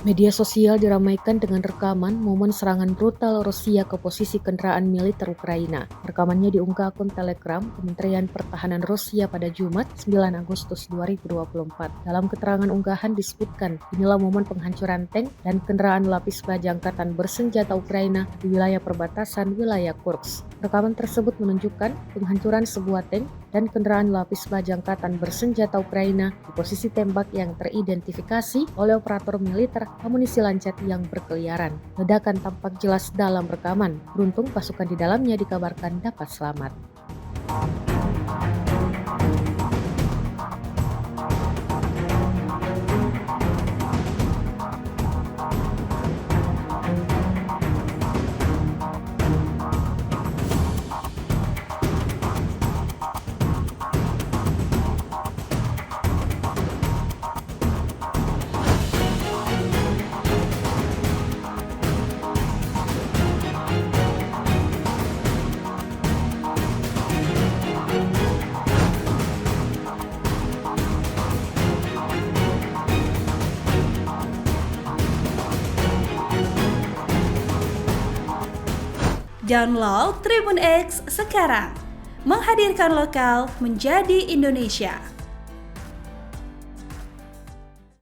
Media sosial diramaikan dengan rekaman momen serangan brutal Rusia ke posisi kendaraan militer Ukraina. Rekamannya diunggah akun Telegram Kementerian Pertahanan Rusia pada Jumat 9 Agustus 2024. Dalam keterangan unggahan disebutkan, inilah momen penghancuran tank dan kendaraan lapis baja angkatan bersenjata Ukraina di wilayah perbatasan wilayah Kursk. Rekaman tersebut menunjukkan penghancuran sebuah tank dan kendaraan lapis baja angkatan bersenjata Ukraina di posisi tembak yang teridentifikasi oleh operator militer amunisi lancet yang berkeliaran. Ledakan tampak jelas dalam rekaman. Beruntung pasukan di dalamnya dikabarkan dapat selamat. Download Tribun X sekarang, menghadirkan lokal menjadi Indonesia.